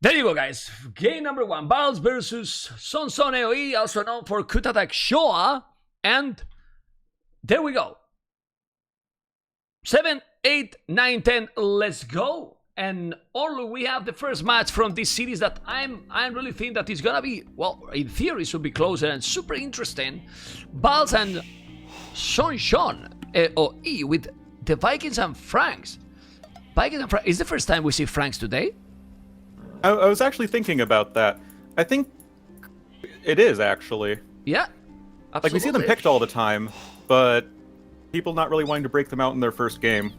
There you go, guys. Game number 1, Barles versus SonSongAOE, also known for KOTD3. And there we go. 7, 8, 9, 10, let's go. And all we have the first match from this series that I really think that is gonna be, well, in theory should be closer and super interesting. Barles and SonSongAOE with the Vikings and Franks. Vikings and Franks. Is the first time we see Franks today? I was actually thinking about that. I think it is, actually. Yeah, absolutely. Like, we see them picked all the time, but people not really wanting to break them out in their first game.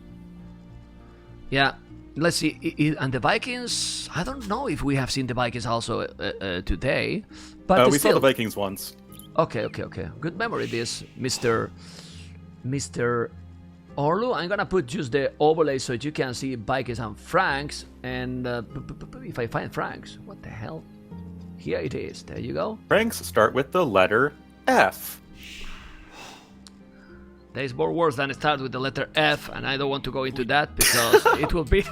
Yeah, let's see. And the Vikings, I don't know if we have seen the Vikings also today. But we saw the Vikings once. Okay. Good memory, this, Mr. Orlu. I'm gonna put just the overlay so you can see Vikings and Franks. And if I find Franks, what the hell? Here it is. There you go. Franks start with the letter F. There's more words than start with the letter F, and I don't want to go into that because it will be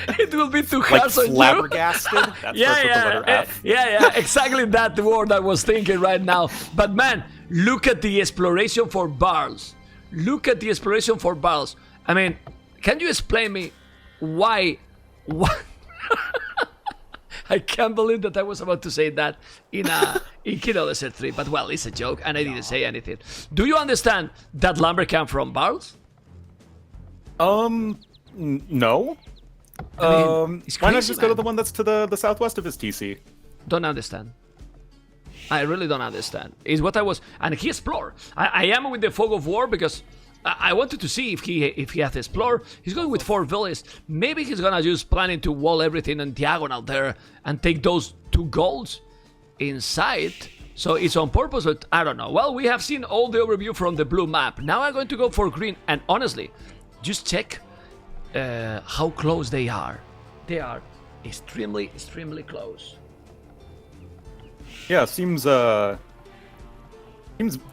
it will be too harsh on you. Flabbergasted? That starts with the letter F. Yeah, exactly that word I was thinking right now. But man, look at the exploration for Barles. Look at the exploration for Barles. I mean, can you explain me why? I can't believe that I was about to say that in KOTD3, but well, it's a joke, and I didn't say anything. Do you understand that lumber came from Barles? No. I mean, it's why not crazy, just go to the one that's to the southwest of his TC? Don't understand. I really don't understand. Is what I was, and he explored. I am with the fog of war because I wanted to see if he has explored. He's going with 4 villages. Maybe he's gonna just planning to wall everything in diagonal there and take those 2 golds inside. So it's on purpose, but I don't know. Well, we have seen all the overview from the blue map. Now I'm going to go for green, and honestly, just check how close they are. They are extremely close. Yeah, seems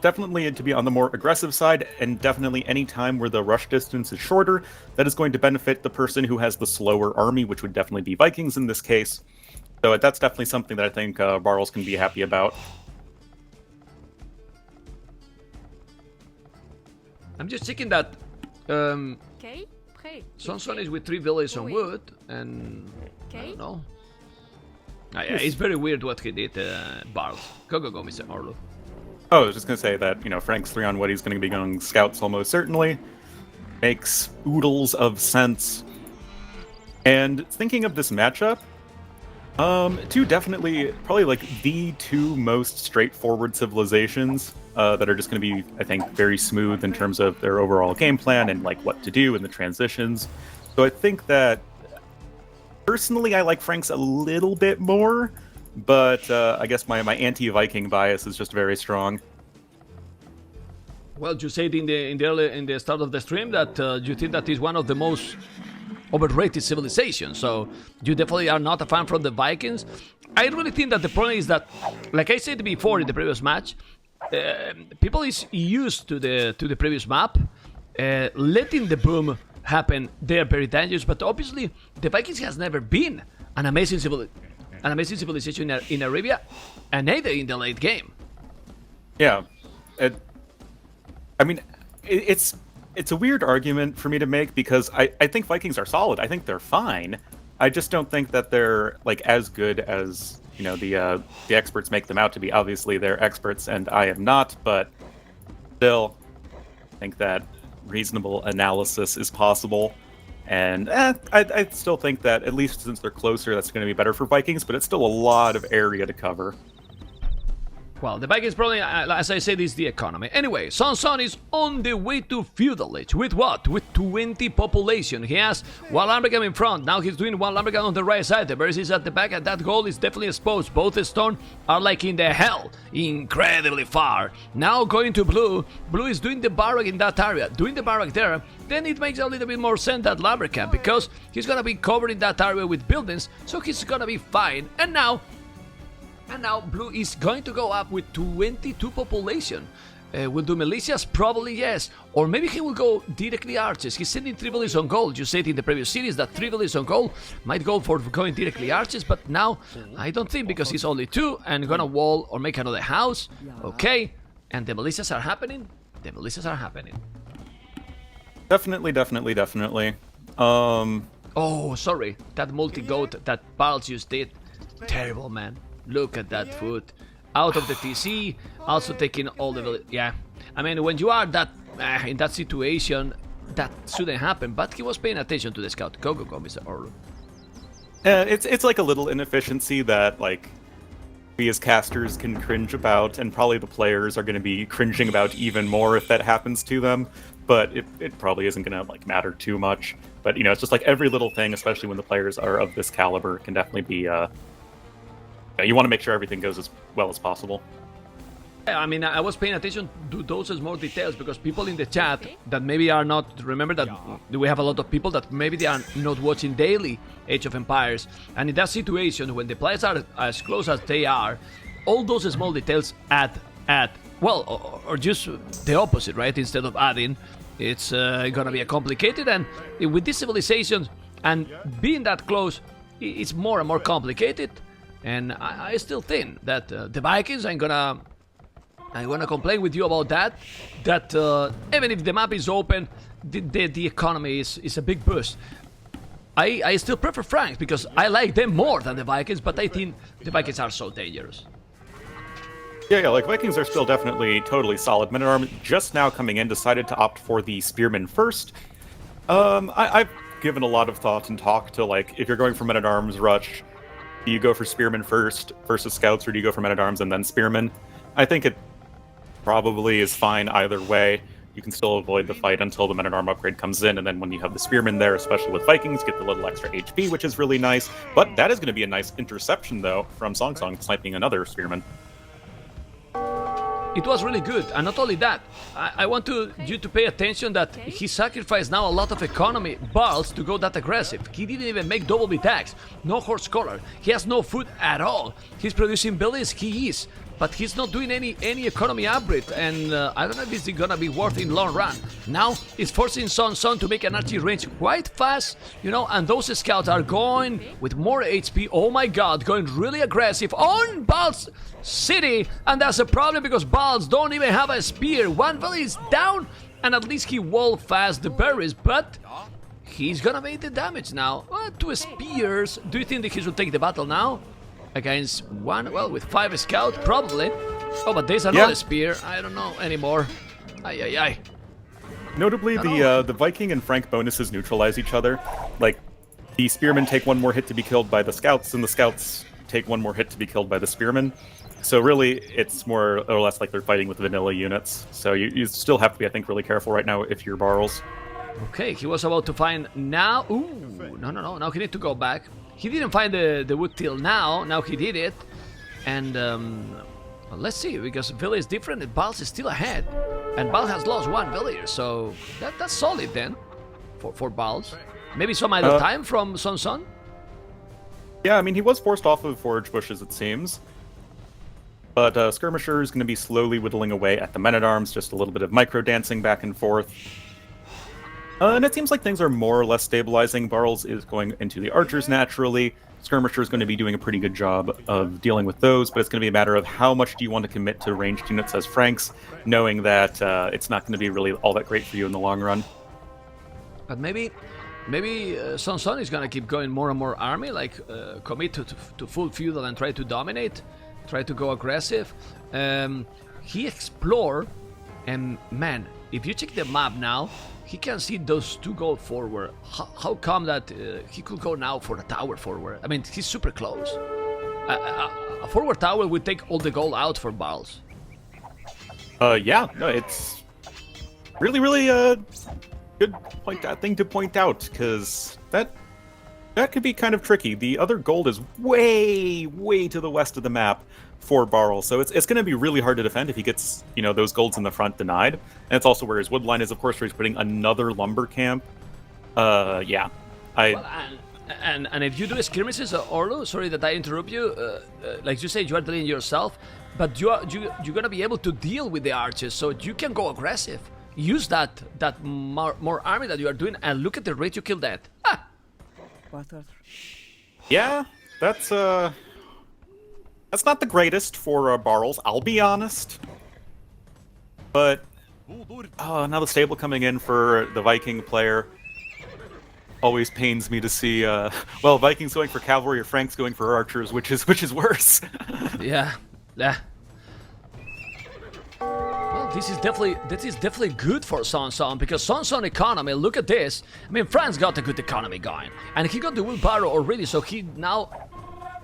definitely to be on the more aggressive side, and definitely any time where the rush distance is shorter, that is going to benefit the person who has the slower army, which would definitely be Vikings in this case. So that's definitely something that I think Barles can be happy about. I'm just checking that Sonson is with 3 villages on wood, and I don't know. Yeah, it's very weird what he did, Barles. Go, Mr. Orlu. Oh, I was just going to say that, Frank's 3 on wood, he's going to be going scouts almost certainly. Makes oodles of sense. And thinking of this matchup, 2 definitely, probably like the 2 most straightforward civilizations that are just going to be, I think, very smooth in terms of their overall game plan and like what to do in the transitions. So I think that, personally, I like Frank's a little bit more. But I guess my anti-Viking bias is just very strong. Well, you said in the start of the stream that you think that is one of the most overrated civilizations. So you definitely are not a fan from the Vikings. I really think that the problem is that, like I said before in the previous match, people is used to the previous map, letting the boom happen. They are very dangerous, but obviously the Vikings has never been an amazing civilization in Arabia, and neither in the late game. Yeah, it's a weird argument for me to make because I think Vikings are solid. I think they're fine. I just don't think that they're like as good as the experts make them out to be. Obviously, they're experts, and I am not. But still, I think that reasonable analysis is possible. And I still think that, at least since they're closer, that's going to be better for Vikings, but it's still a lot of area to cover. Well, the Vikings probably, as I said, is the economy. Anyway, Son is on the way to feudalage. With what? With 20 population. He has 1 lumberjack in front. Now he's doing 1 lumberjack on the right side. The Barles is at the back, and that goal is definitely exposed. Both stone are like in the hell. Incredibly far. Now going to blue. Blue is doing the barrack in that area. Doing the barrack there. Then it makes a little bit more sense that lumberjack, because he's going to be covering that area with buildings. So he's going to be fine. And now blue is going to go up with 22 population. Will do militias? Probably yes. Or maybe he will go directly archers. He's sending 3 villages on gold. You said in the previous series that 3 villages on gold might go for going directly archers, but now I don't think, because he's only 2 and gonna wall or make another house. Okay, and the militias are happening? The militias are happening. Definitely, definitely, definitely. Oh, sorry. That multi-goat that Barles just did. Terrible, man. Look at that food. Out of the TC, also taking all the... Yeah. I mean, when you are that in that situation, that shouldn't happen. But he was paying attention to the scout. Go, Mr. Orlu. It's like a little inefficiency that, like, we as casters can cringe about, and probably the players are going to be cringing about even more if that happens to them. But it probably isn't going to, like, matter too much. But, you know, it's just like every little thing, especially when the players are of this caliber, can definitely be... you want to make sure everything goes as well as possible. I mean, I was paying attention to those small details because people in the chat that maybe are not... Remember that we have a lot of people that maybe they are not watching daily Age of Empires. And in that situation, when the players are as close as they are, all those small details add well, or just the opposite, right? Instead of adding, it's gonna be a complicated. And with these civilizations and being that close, it's more and more complicated. And I still think that the Vikings, I'm gonna complain with you about that. That even if the map is open, the economy is a big boost. I still prefer Franks because I like them more than the Vikings, but I think the Vikings are so dangerous. Yeah, like Vikings are still definitely totally solid. Men-at-Arms just now coming in decided to opt for the Spearmen first. I've given a lot of thought and talk to, like, if you're going for Men-at-Arms rush, do you go for Spearmen first versus Scouts, or do you go for Men-at-Arms and then Spearmen? I think it probably is fine either way. You can still avoid the fight until the Men-at-Arms upgrade comes in, and then when you have the Spearmen there, especially with Vikings, get the little extra HP, which is really nice. But that is going to be a nice interception, though, from SonSong sniping another Spearman. It was really good, and not only that, I want you to pay attention that he sacrificed now a lot of economy, Barles, to go that aggressive. He didn't even make double B tags, no horse collar, he has no food at all. He's producing buildings, he is, but he's not doing any economy upgrade, and I don't know if it's gonna be worth in long run. Now it's forcing SonSong to make an archery range quite fast, you know, and those scouts are going with more HP. Oh my god, going really aggressive on Barles City, and that's a problem because Barles don't even have a spear. One valley is down, and at least he walled fast the berries, but he's gonna make the damage now. 2 spears. Do you think that he should take the battle now? Against one, well, with 5 scouts, probably. Oh, but there's another spear. I don't know anymore. Ay. Notably, the Viking and Frank bonuses neutralize each other. Like, the Spearmen take 1 more hit to be killed by the Scouts, and the Scouts take 1 more hit to be killed by the Spearmen. So really, it's more or less like they're fighting with vanilla units. So you still have to be, I think, really careful right now if you're Barles. Okay, he was about to find now. Ooh, no. Now he need to go back. He didn't find the wood till now. Now he did it. And well, let's see, because Villa is different and Barles is still ahead. And Barles has lost 1 villager, so that's solid then for Barles. Maybe some idle time from SonSong? Yeah, I mean, he was forced off of forage bushes, it seems. But Skirmisher is going to be slowly whittling away at the Men-at-Arms, just a little bit of micro-dancing back and forth. And it seems like things are more or less stabilizing. Barles is going into the archers naturally. Skirmisher is going to be doing a pretty good job of dealing with those, but it's going to be a matter of how much do you want to commit to ranged units as Franks, knowing that it's not going to be really all that great for you in the long run. But maybe SonSong is going to keep going more and more army, like commit to full feudal and try to dominate, try to go aggressive. He explore, and man, if you check the map now, he can see those 2 gold forward. How come that he could go now for a tower forward? I mean, he's super close. A forward tower would take all the gold out for Barles. Yeah, no, it's really good thing to point out, because that could be kind of tricky. The other gold is way to the west of the map for Barles, so it's going to be really hard to defend if he gets, you know, those golds in the front denied. And it's also where his wood line is, of course, where he's putting another lumber camp. Yeah. And if you do skirmishes, Orlo, sorry that I interrupt you. Like you say, you are dealing yourself, but you're gonna be able to deal with the archers, so you can go aggressive. Use that more army that you are doing, and look at the rate you kill that. Ah. Yeah, that's not the greatest for Barles, I'll be honest. But now the stable coming in for the Viking player always pains me to see. Well, Vikings going for cavalry or Franks going for archers, which is worse. Yeah. Well, this is definitely good for SonSong, because SonSong economy. Look at this. I mean, France got a good economy going, and he got the wheelbarrow already, so he now,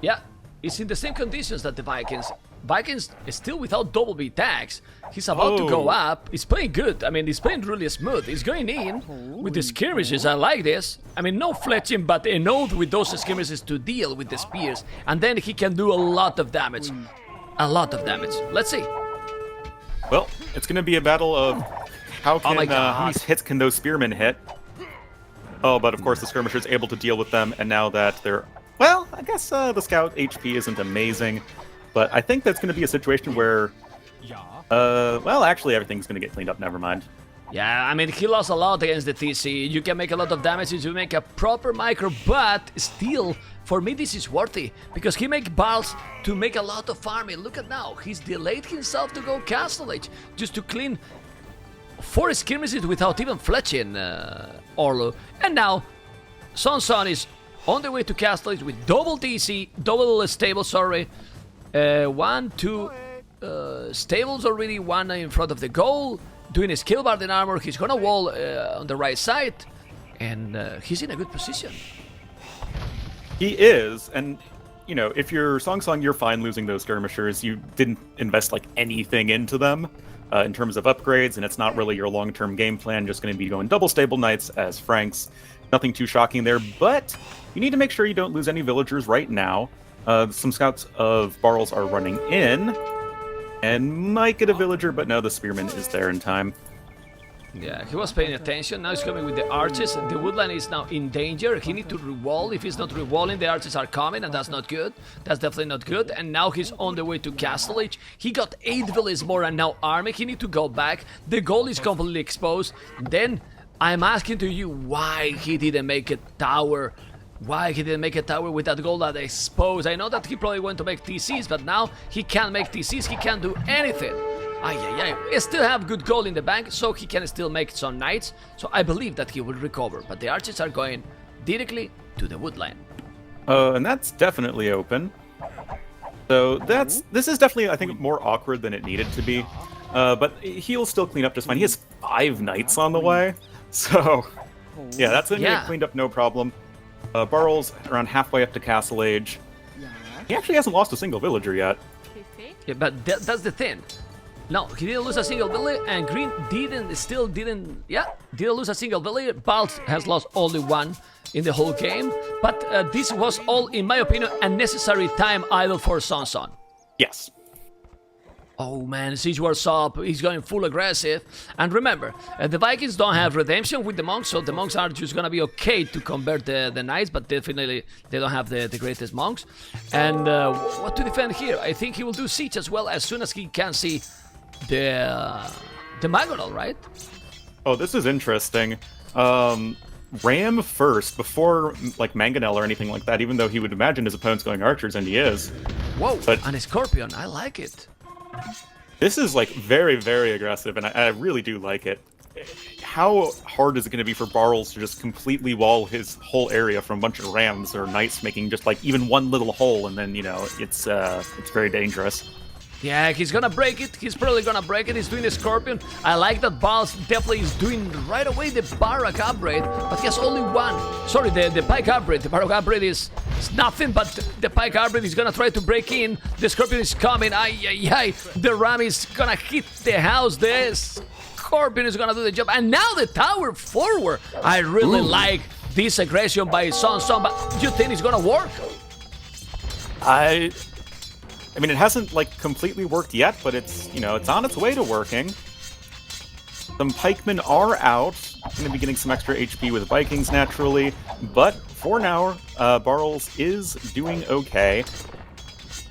yeah, it's in the same conditions that the Vikings. Vikings is still without double B tax. He's about to go up. He's playing good. I mean, he's playing really smooth. He's going in with the skirmishes. I like this. I mean, no fletching, but a node with those skirmishes to deal with the spears. And then he can do a lot of damage. A lot of damage. Let's see. Well, it's going to be a battle of how many hits can those spearmen hit. Oh, but of course the skirmisher's able to deal with them, and now that they're... Well, I guess the scout HP isn't amazing. But I think that's going to be a situation where, well, actually everything's going to get cleaned up, never mind. Yeah, I mean, he lost a lot against the TC. You can make a lot of damage if you make a proper micro, but still, for me, this is worthy, because he make Barles to make a lot of farming. Look at now, he's delayed himself to go Castle Age, just to clean 4 skirmishes without even fletching Orlo. And now, SonSong is on the way to Castle Age with double TC, double stable, sorry. 1, 2 stables already, 1 in front of the goal, doing his kill bar in armor. He's gonna wall on the right side, and he's in a good position. He is, and you know, if you're SonSong, you're fine losing those skirmishers. You didn't invest like anything into them in terms of upgrades, and it's not really your long-term game plan. Just going to be going double stable knights as Franks. Nothing too shocking there, but you need to make sure you don't lose any villagers right now. Some scouts of Barles are running in, and might get a villager, but no, the spearman is there in time. Yeah, he was paying attention. Now he's coming with the archers. The woodland is now in danger. He needs to rewall. If he's not rewalling, the archers are coming, and that's not good. That's definitely not good. And now he's on the way to Castle Age. He got 8 villages more and now army. He needs to go back. The goal is completely exposed. Then I'm asking to you why he didn't make a tower. Why he didn't make a tower with that goal that exposed. I know that he probably went to make TCs, but now he can't make TCs. He can't do anything. He still have good gold in the bank, so he can still make some knights. So I believe that he will recover. But the archers are going directly to the woodland. And that's definitely open. So this is definitely, I think, more awkward than it needed to be. But he'll still clean up just fine. He has 5 knights on the way. So yeah, that's going to get cleaned up no problem. Barles around halfway up to Castle Age. He actually hasn't lost a single villager yet. Yeah, but that's the thing. No, he didn't lose a single village, and Green didn't lose a single village. Barles has lost only 1 in the whole game. But this was all, in my opinion, unnecessary time idle for SonSong. Yes. Oh man, Siege War's up, he's going full aggressive. And remember, the Vikings don't have redemption with the monks, so the monks are just gonna be okay to convert the knights, but definitely they don't have the greatest monks. And what to defend here? I think he will do siege as well as soon as he can see the Magonal, right? Oh, this is interesting. Ram first, before like Mangonel or anything like that, even though he would imagine his opponent's going archers, and he is. Whoa, and a Scorpion, I like it. This is like very, very aggressive, and I really do like it. How hard is it going to be for Barles to just completely wall his whole area from a bunch of rams or knights making just like even one little hole, and then, you know, it's very dangerous. Yeah, he's gonna break it. He's probably gonna break it. He's doing the Scorpion. I like that Barles definitely is doing right away the Barak upgrade, but he has only 1. Sorry, the Pike upgrade. The Barak upgrade is nothing, but the Pike upgrade is gonna try to break in. The Scorpion is coming. The Ram is gonna hit the house. The Scorpion is gonna do the job. And now the tower forward. I really like this aggression by SonSong, but you think it's gonna work? I mean, it hasn't, like, completely worked yet, but it's, you know, it's on its way to working. Some pikemen are out. Going to be getting some extra HP with Vikings, naturally. But for now, Barles is doing okay.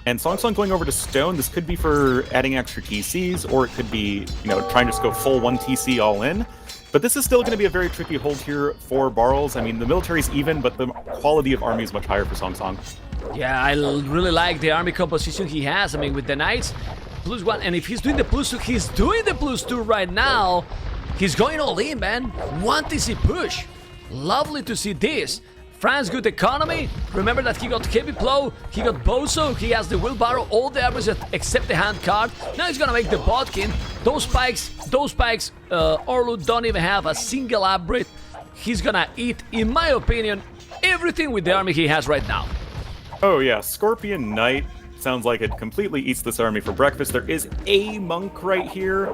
And SonSong going over to Stone, this could be for adding extra TCs, or it could be, trying to just go full 1 TC all in. But this is still going to be a very tricky hold here for Barles. I mean, the military's even, but the quality of army is much higher for SonSong. Yeah, I really like the army composition he has. I mean, with the Knights, +1, and if he's doing the +2, he's doing the +2 right now. He's going all in, man. 1 TC push. Lovely to see this. France, good economy. Remember that he got Heavy Plow, he got Bozo, he has the Wheelbarrow, all the armies except the hand card. Now he's gonna make the Bodkin. Those spikes, Orlu don't even have a single upgrade. He's gonna eat, in my opinion, everything with the army he has right now. Oh yeah, Scorpion Knight sounds like it completely eats this army for breakfast. There is a monk right here,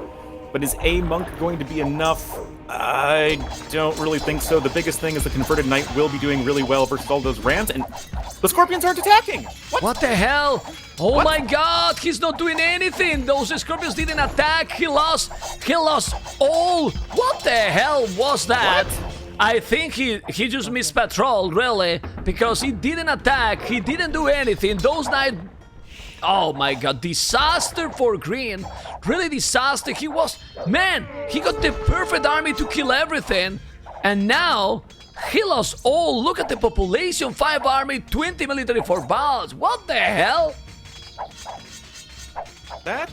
but is a monk going to be enough? I don't really think so. The biggest thing is the Converted Knight will be doing really well versus all those Rams, and the Scorpions aren't attacking! What the hell? Oh my god, he's not doing anything! Those Scorpions didn't attack, he lost all! What the hell was that? What? I think he just missed patrol, really, because he didn't attack, he didn't do anything. Those Knights... Oh my god, disaster for green. Really disaster. He got the perfect army to kill everything. And now, he lost all. Look at the population. 5 army, 20 military for Barles. What the hell? That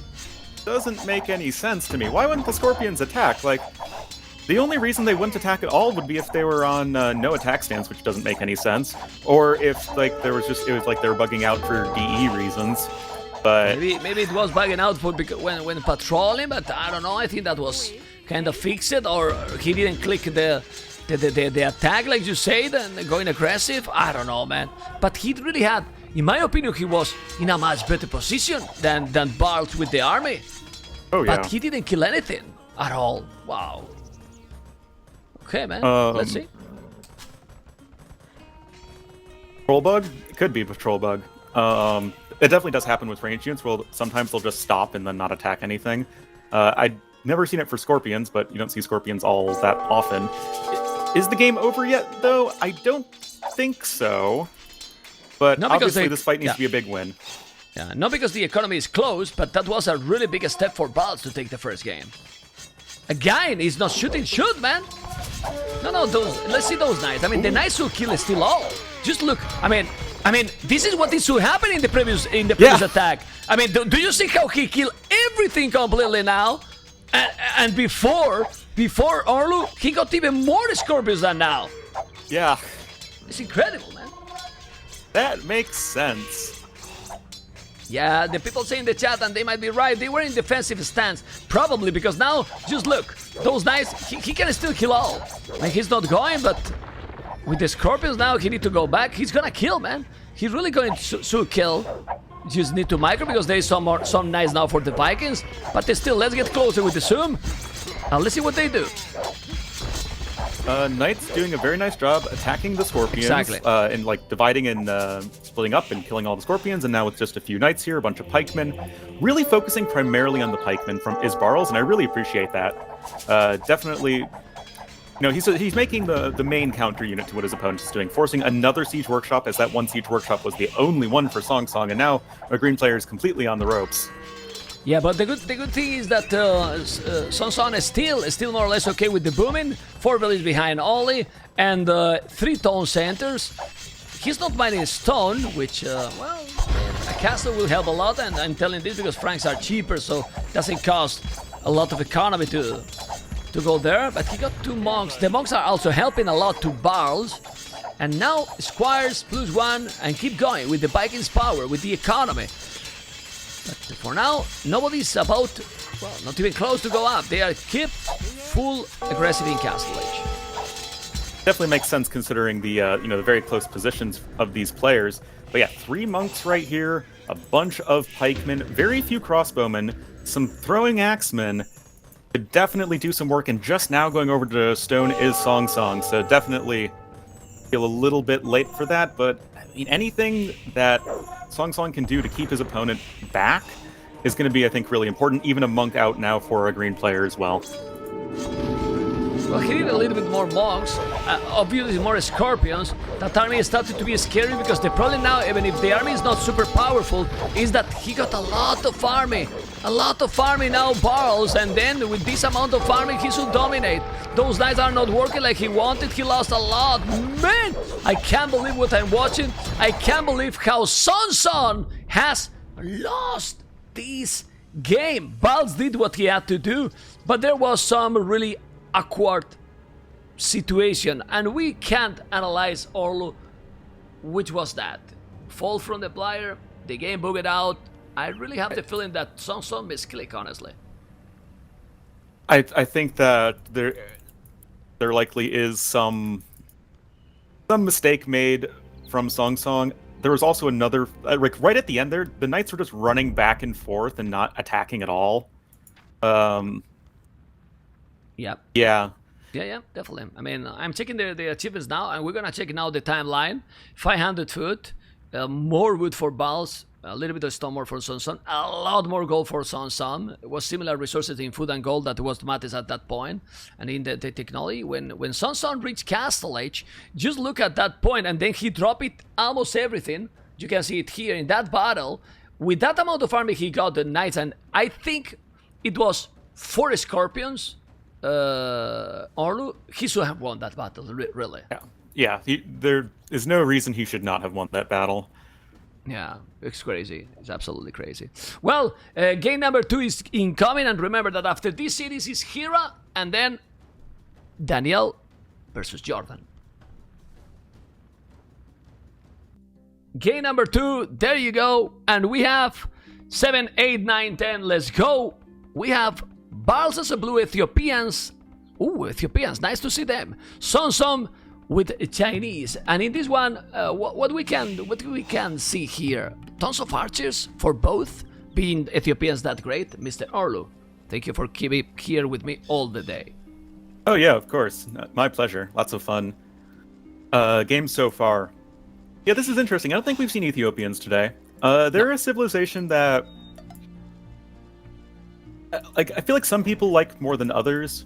doesn't make any sense to me. Why wouldn't the Scorpions attack? Like, the only reason they wouldn't attack at all would be if they were on no attack stance, which doesn't make any sense, or if it was like they were bugging out for DE reasons. But maybe it was bugging out for when patrolling, but I don't know. I think that was kind of fixed, or he didn't click the attack like you said and going aggressive. I don't know, man. But he really had, in my opinion, he was in a much better position than Barles with the army. Oh yeah. But he didn't kill anything at all. Wow. Okay, man. Let's see. Patrol bug? It could be a patrol bug. It definitely does happen with range units. Well, sometimes they'll just stop and then not attack anything. I'd never seen it for Scorpions, but you don't see Scorpions all that often. Is the game over yet, though? I don't think so. But obviously this fight needs to be a big win. Yeah, not because the economy is closed, but that was a really big step for Barles to take the first game. Again, he's not shooting. Shoot, man! No, let's see those Knights. I mean, the Knights will kill still all. Just look. I mean, this is what should happen in the previous attack. I mean, do you see how he killed everything completely now? And before Orlu, he got even more Scorpions than now. Yeah. It's incredible, man. That makes sense. Yeah, the people say in the chat, and they might be right, they were in defensive stance. Probably because now, just look, those Knights, he can still kill all. Like, he's not going, but with the Scorpions now, he need to go back. He's gonna kill, man. He's really going to kill. Just need to micro, because there is some Knights now for the Vikings. But still, let's get closer with the zoom. Now, let's see what they do. Knights doing a very nice job attacking the Scorpions. Exactly. And like dividing and splitting up and killing all the Scorpions, and now with just a few Knights here, a bunch of Pikemen. Really focusing primarily on the Pikemen from Barles, and I really appreciate that. Definitely, he's making the main counter unit to what his opponent is doing, forcing another Siege Workshop, as that one Siege Workshop was the only one for SonSong, and now a green player is completely on the ropes. Yeah, but the good thing is that SonSong is still more or less okay with the booming. 4 villages behind Oli, and 3 town centers. He's not mining stone, which, well, a castle will help a lot, and I'm telling this because francs are cheaper, so it doesn't cost a lot of economy to go there. But he got 2 monks. The monks are also helping a lot to Barles. And now squires +1, and keep going with the Vikings' power, with the economy. But for now, nobody's about, well, not even close to go up. They are keep full aggressive in Castle Age. Definitely makes sense considering the the very close positions of these players. But yeah, 3 monks right here, a bunch of pikemen, very few crossbowmen, some throwing axemen. Could definitely do some work, and just now going over to stone is SonSong, so definitely feel a little bit late for that. But I mean, anything that SonSong can do to keep his opponent back is going to be, I think, really important. Even a monk out now for a green player as well. Well, he need a little bit more monks, obviously more scorpions. That army started to be scary because the problem now, even if the army is not super powerful, is that he got a lot of army. A lot of army now, Barles, and then with this amount of army, he should dominate. Those knights are not working like he wanted. He lost a lot. Man, I can't believe what I'm watching. I can't believe how SonSong has lost this game. Barles did what he had to do, but there was some really awkward situation, and we can't analyze all which was that. Fall from the player, the game bugged out. I really have the feeling that SonSong misclick, honestly. I think that there likely is some mistake made from SonSong. There was also another, like right at the end there, the knights were just running back and forth and not attacking at all. Yep. Yeah. Yeah, definitely. I mean, I'm checking the achievements now, and we're gonna check now the timeline. 500 food, more wood for Barles, a little bit of stone more for SonSong, a lot more gold for SonSong. It was similar resources in food and gold that was Mattis at that point. And in the technology, when SonSong reached Castle Age, just look at that point, and then he dropped it almost everything. You can see it here in that battle. With that amount of army, he got the knights, and I think it was 4 scorpions. Orlu, he should have won that battle, really. Yeah. There is no reason he should not have won that battle. Yeah, it's crazy. It's absolutely crazy. Well, game number 2 is incoming, and remember that after this series is Hera, and then Daniel versus Jordan. Game number 2, there you go, and we have 7, 8, 9, 10, let's go. We have Barles as a blue Ethiopians. Ooh, Ethiopians, nice to see them. SonSong with Chinese, and in this one, what we can see here, tons of archers for both, being Ethiopians that great. Mr. Orlu, thank you for keeping here with me all the day. Oh yeah, of course, my pleasure. Lots of fun. Games so far. Yeah, this is interesting. I don't think we've seen Ethiopians today. They're a civilization that, like, I feel like some people like more than others.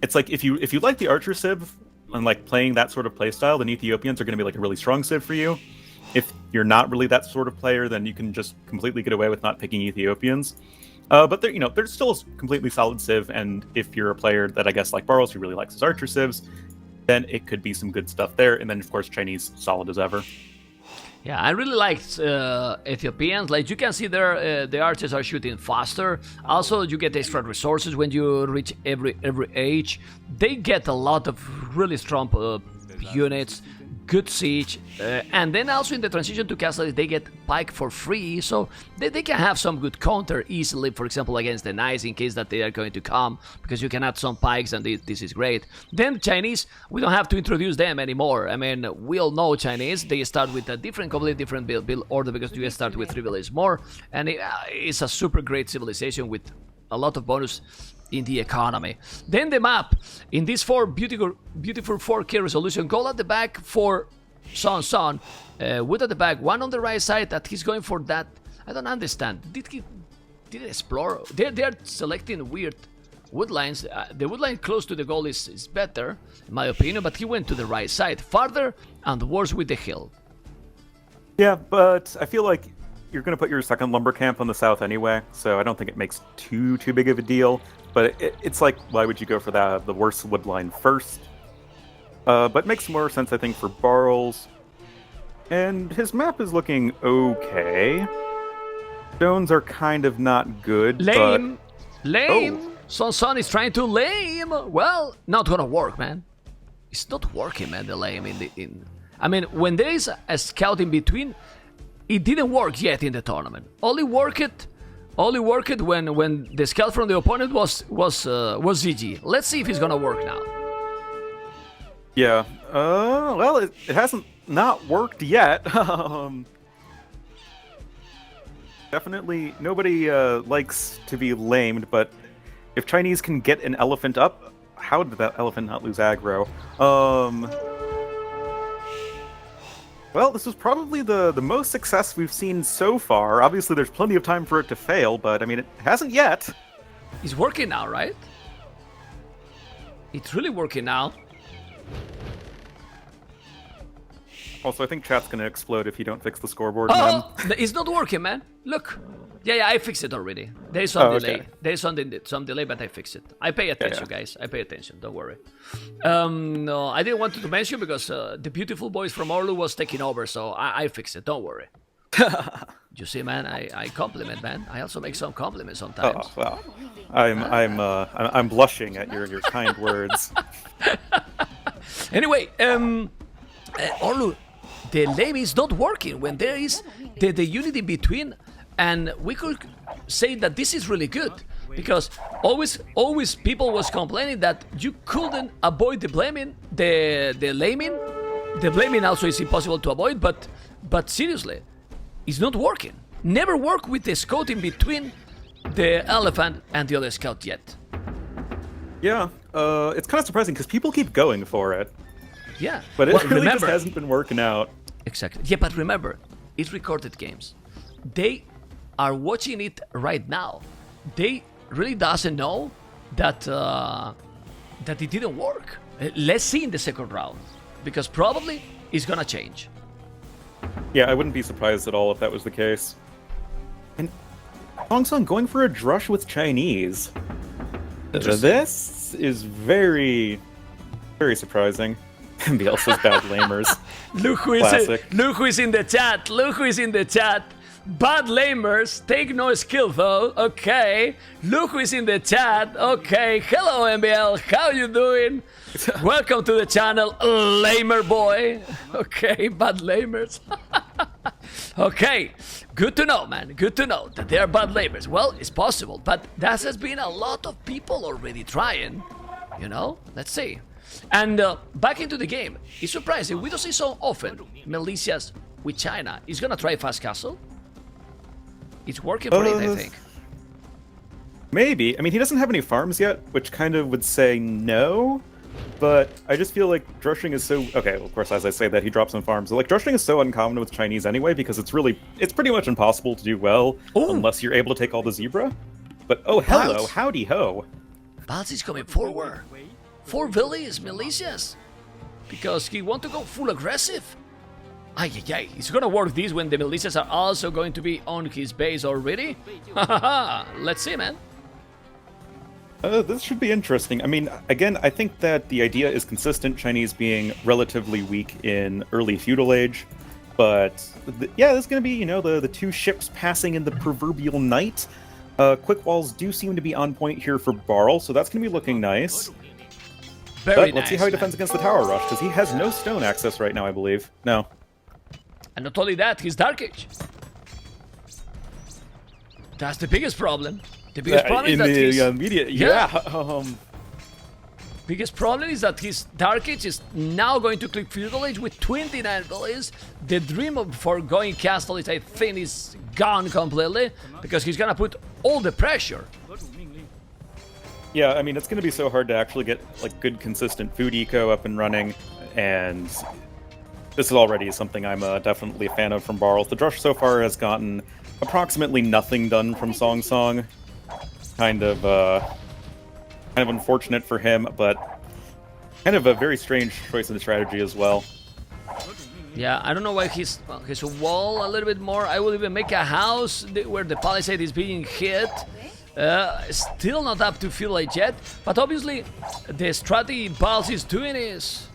It's like if you like the archer civ and like playing that sort of playstyle, then Ethiopians are going to be like a really strong civ for you. If you're not really that sort of player, then you can just completely get away with not picking Ethiopians. But they're still a completely solid civ, and if you're a player that I guess like Barles who really likes his archer civs, then it could be some good stuff there. And then of course Chinese, solid as ever. Yeah, I really liked Ethiopians. Like you can see there, the archers are shooting faster. Also, you get extra resources when you reach every age. They get a lot of really strong units, good siege, and then also in the transition to castle, they get pike for free, so they can have some good counter easily. For example, against the knights in case that they are going to come, because you can add some pikes, and this is great. Then Chinese, we don't have to introduce them anymore. I mean, we all know Chinese. They start with a completely different build order because you start with 3 villages more, and it's a super great civilization with a lot of bonus in the economy. Then the map in this beautiful 4K resolution. Gold at the back for SonSong, wood at the back, one on the right side that he's going for that. I don't understand. Did he explore? They're selecting weird wood lines. The wood line close to the goal is better in my opinion, but he went to the right side farther and worse with the hill. Yeah, but I feel like you're going to put your second lumber camp on the south anyway, so I don't think it makes too big of a deal. But it's like, why would you go for the worst wood line first? But it makes more sense, I think, for Barles. And his map is looking okay. Stones are kind of not good. Lame. But... Lame. Oh. SonSong is trying to lame. Well, not gonna work, man. It's not working, man, the lame in... I mean, when there is a scout in between, it didn't work yet in the tournament. Only work it when the scout from the opponent was ZG. Let's see if it's gonna work now. Yeah. Well, it hasn't not worked yet. Definitely, nobody likes to be lamed, but if Chinese can get an elephant up, how did that elephant not lose aggro? Well, this was probably the most success we've seen so far. Obviously, there's plenty of time for it to fail, but I mean, it hasn't yet. It's working now, right? It's really working now. Also, I think chat's gonna explode if you don't fix the scoreboard, man. Oh, it's not working, man. Look. Yeah, I fixed it already. There is some delay. Okay. There is some delay, but I fixed it. I pay attention, guys. I pay attention. Don't worry. No, I didn't want to mention because the beautiful voice from Orlu was taking over, so I fixed it. Don't worry. You see, man, I compliment, man. I also make some compliments sometimes. Oh, well, I'm blushing at your kind words. Anyway, Orlu, the lane is not working when there is the unity between, and we could say that this is really good because always people was complaining that you couldn't avoid the blaming, the laming. The blaming also is impossible to avoid, but seriously, it's not working. Never work with the scouting between the elephant and the other scout yet. Yeah, it's kind of surprising because people keep going for it. Yeah, But it well, really remember, just hasn't been working out. Exactly. Yeah, but remember, it's recorded games. They are watching it right now. They really doesn't know that that it didn't work. Let's see in the second round, because probably it's gonna change. Yeah, I wouldn't be surprised at all if that was the case. And SonSong going for a drush with Chinese. This is very, very surprising. Bielsa's bad lamers. Look who is in the chat. Look who is in the chat. Bad lamers, take no skill though. Okay. Look who is in the chat. Okay. Hello MBL. How you doing? Welcome to the channel, lamer boy. Okay, bad lamers. Okay. Good to know, man. Good to know that they are bad lamers. Well, it's possible, but that has been a lot of people already trying. You know? Let's see. And back into the game, it's surprising. We don't see so often militias with China. He's gonna try Fast Castle. It's working for it, I think. Maybe. I mean, he doesn't have any farms yet, which kind of would say no. But I just feel like drushing is so... Okay, well, of course, as I say that, he drops some farms. But, like, drushing is so uncommon with Chinese anyway, because it's pretty much impossible to do well unless you're able to take all the zebra. But, oh, hello, Barles. howdy ho. Barles is coming forward. 4 villas, militias. Because he want to go full aggressive. Ay, he's gonna work this when the militias are also going to be on his base already. Let's see, man. This should be interesting. I mean, again, I think that the idea is consistent, Chinese being relatively weak in early feudal age. But, yeah, there's going to be, you know, the two ships passing in the proverbial night. Quick walls do seem to be on point here for Barles, so that's going to be looking nice. Very but let's see how he defends against the tower rush, because he has no stone access right now, I believe. No. And not only that, he's Dark Age. That's the biggest problem. The biggest problem is that biggest problem is that his Dark Age is now going to click Feudal Age with 29 villages. The dream for going Castle is, I think, is gone completely, because he's gonna put all the pressure. Yeah, I mean, it's going to be so hard to actually get, like, good, consistent food eco up and running, and this is already something I'm definitely a fan of from Barles. The drush so far has gotten approximately nothing done from SonSong. Kind of unfortunate for him, but kind of a very strange choice in the strategy as well. Yeah, I don't know why he's a wall a little bit more. I will even make a house where the palisade is being hit. Still not up to Feudal Age yet, but obviously the strategy Barles is doing is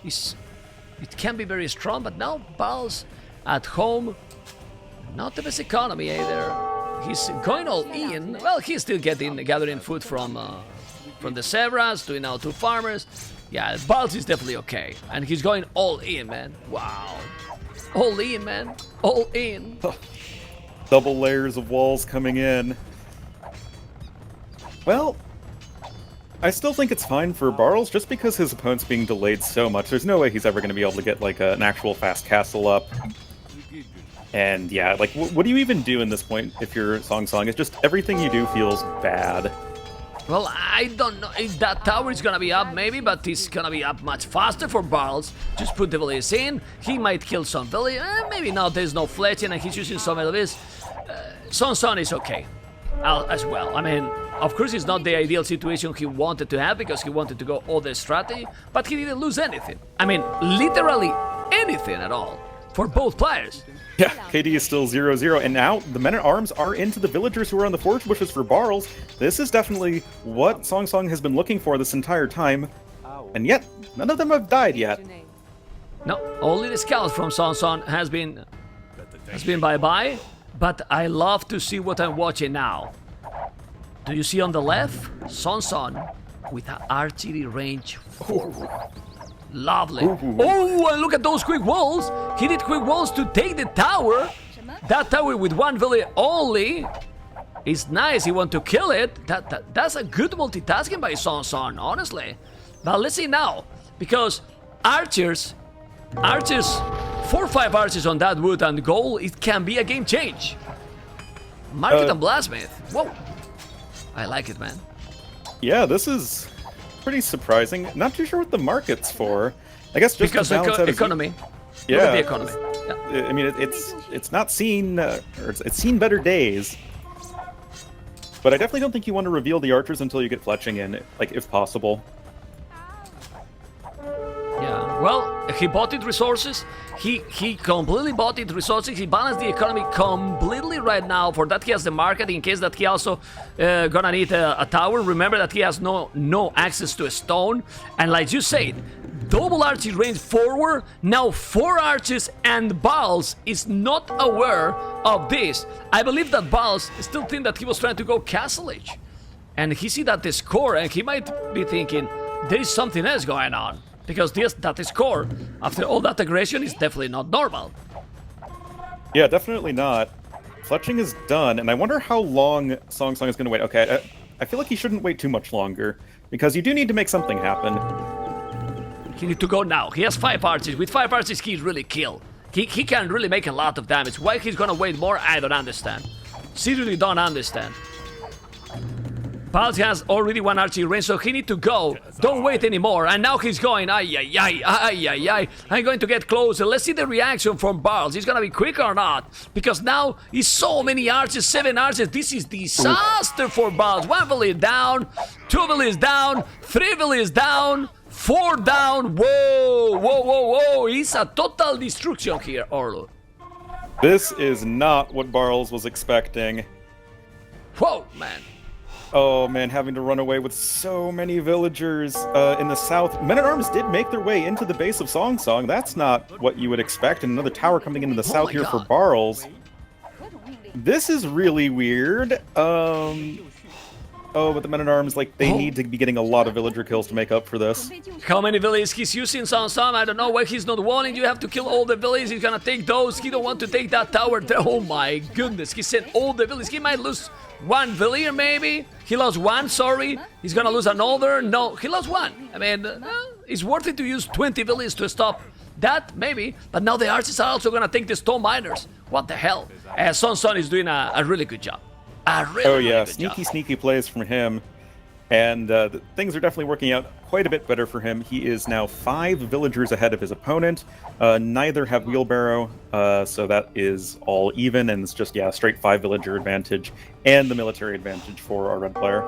it can be very strong, but now Barles at home, not the best economy either. He's going all in. Well, he's still gathering food from the zebras, doing out 2 farmers. Yeah, Barles is definitely okay, and he's going all in, man. Wow, all in, man, all in. Double layers of walls coming in. Well, I still think it's fine for Barles, just because his opponent's being delayed so much. There's no way he's ever going to be able to get, like, an actual fast castle up. And, yeah, like, what do you even do in this point if you're SonSong? It's just everything you do feels bad. Well, I don't know if that tower is going to be up, maybe, but it's going to be up much faster for Barles. Just put the villages in. He might kill some villages. Maybe not, there's no fletching, and he's using some of this. SonSong is okay as well. I mean, Of course, it's not the ideal situation he wanted to have because he wanted to go all the strategy, but he didn't lose anything. I mean, literally anything at all for both players. Yeah, KD is still 0-0, and now the men-at-arms are into the villagers who are on the forge bushes for Barles. This is definitely what SonSong has been looking for this entire time, and yet none of them have died yet. No, only the scouts from SonSong has been bye-bye, but I love to see what I'm watching now. Do you see on the left? SonSong with an archery range 4. Lovely. Oh, and look at those quick walls. He did quick walls to take the tower. That tower with one village only is nice. He want to kill it. That's a good multitasking by SonSong, honestly. But let's see now, because archers, 4 or 5 archers on that wood and gold, it can be a game change. Market and Blasmith. Whoa. I like it, man. Yeah, this is pretty surprising. Not too sure what the market's for. I guess just because to balance out economy. Yeah, look at the economy. Yeah. I mean, it's not seen, or it's seen better days. But I definitely don't think you want to reveal the archers until you get fletching in, like if possible. Yeah. Well, he bought it resources. He completely bought it resources. He balanced the economy completely right now. For that, he has the market in case that he also gonna need a tower. Remember that he has no access to a stone. And like you said, double archery range forward. Now 4 archers, and Barles is not aware of this. I believe that Barles still think that he was trying to go Castle Age, and he see that the score, and he might be thinking there is something else going on. Because that score, after all that aggression, is definitely not normal. Yeah, definitely not. Fletching is done, and I wonder how long SonSong is going to wait. Okay, I feel like he shouldn't wait too much longer, because you do need to make something happen. He need to go now. He has 5 archers. With 5 archers, he's really killed. He can really make a lot of damage. Why he's gonna wait more, I don't understand. Seriously don't understand. Barles has already 1 archery range, so he need to go. Don't wait anymore. And now he's going, ay. I'm going to get closer. Let's see the reaction from Barles. He's gonna be quick or not? Because now he's so many archers, 7 archers. This is disaster for Barles. 1 village down, 2 villages down, 3 villages down, 4 down. Whoa. It's a total destruction here, Orlu. This is not what Barles was expecting. Whoa, man. Oh man, having to run away with so many villagers in the south. Men-at-Arms did make their way into the base of SonSong. That's not what you would expect. And another tower coming into the south here for Barles. This is really weird. Oh, but the Men-at-Arms, like, they need to be getting a lot of villager kills to make up for this. How many villages he's using, SonSong? I don't know why he's not wanting. You have to kill all the villages. He's gonna take those. He don't want to take that tower there. Oh my goodness. He sent all the villages. He might lose 1 villager, maybe. He lost 1, sorry. He's gonna lose another. No, he lost 1. I mean, it's worth it to use 20 villages to stop that, maybe. But now the archers are also gonna take the stone miners. What the hell? SonSong is doing a really good job. Oh yeah, sneaky plays from him, and things are definitely working out quite a bit better for him. He is now 5 villagers ahead of his opponent. Neither have wheelbarrow, so that is all even, and it's just, yeah, straight 5 villager advantage and the military advantage for our red player.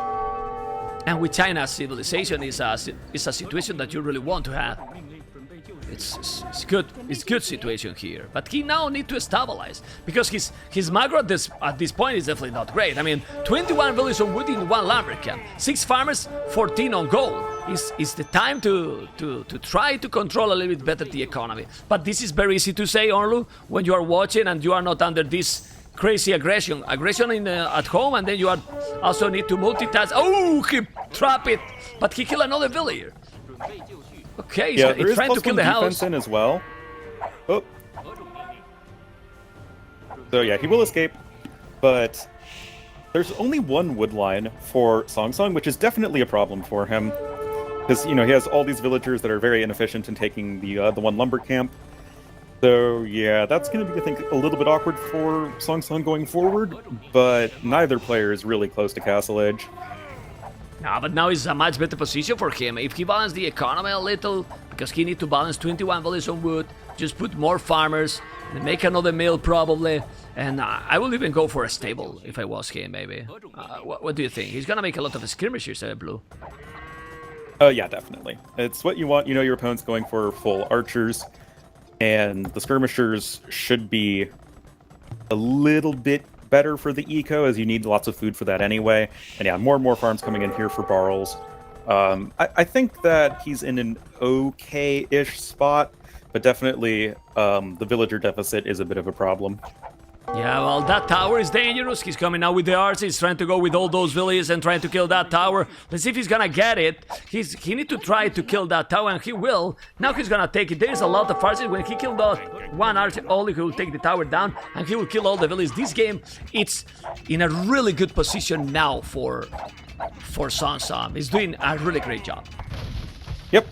And with China's civilization is a situation that you really want to have. It's good situation here, but he now need to stabilize because his macro at this point is definitely not great. I mean, 21 villages on wood in 1 lumber camp, 6 farmers, 14 on gold. It's the time to try to control a little bit better the economy. But this is very easy to say, Orlu, when you are watching and you are not under this crazy aggression in at home, and then you are also need to multitask. Oh, he trapped it, but he killed another villager. Okay, he's trying to kill the house. In as well. Oh. So yeah, he will escape, but there's only 1 wood line for SonSong, which is definitely a problem for him, because he has all these villagers that are very inefficient in taking the 1 lumber camp. So yeah, that's going to be, I think, a little bit awkward for SonSong going forward, but neither player is really close to Castle Edge. No, but now it's a much better position for him. If he balances the economy a little, because he needs to balance 21 villages on wood, just put more farmers, make another mill probably, and I will even go for a stable if I was him, maybe. What do you think? He's gonna make a lot of skirmishers, Blue. Yeah, definitely. It's what you want. You know your opponent's going for full archers, and the skirmishers should be a little bit better for the eco, as you need lots of food for that anyway. And yeah, more and more farms coming in here for Barles. I think that he's in an okay-ish spot, but definitely the villager deficit is a bit of a problem. Yeah, well, that tower is dangerous. He's coming out with the arts. He's trying to go with all those villages and trying to kill that tower. Let's see if he's gonna get it. He need to try to kill that tower, and he will. Now he's gonna take it. There's a lot of archers. When he killed that one archer only, he will take the tower down, and he will kill all the villages. This game, it's in a really good position now for SonSong. He's doing a really great job. Yep.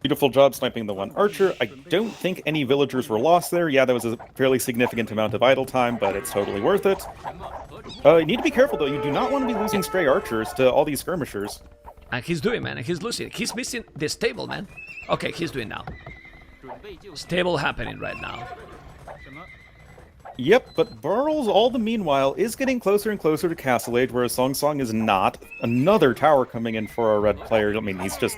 Beautiful job sniping the one archer. I don't think any villagers were lost there. Yeah, that was a fairly significant amount of idle time, but it's totally worth it. You need to be careful, though. You do not want to be losing stray archers to all these skirmishers. And he's doing, man. He's losing. He's missing the stable, man. Okay, he's doing now. Stable happening right now. Yep, but Barles, all the meanwhile, is getting closer and closer to Castle Age, whereas SonSong is not. Another tower coming in for a red player. I mean, he's just...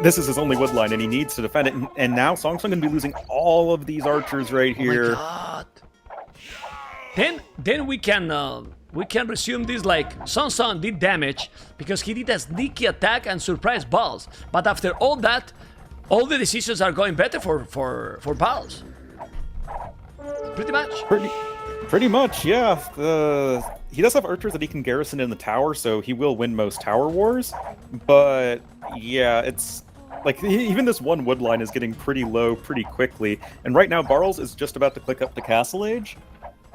This is his only wood line, and he needs to defend it. And now SonSong going to be losing all of these archers right here. Oh my God. Then we can resume this like SonSong did damage because he did a sneaky attack and surprise Barles. But after all that, all the decisions are going better for Barles. Pretty much. Pretty much, yeah. He does have archers that he can garrison in the tower, so he will win most tower wars. But yeah, it's like even this one wood line is getting pretty low pretty quickly. And right now, Barles is just about to click up to Castle Age,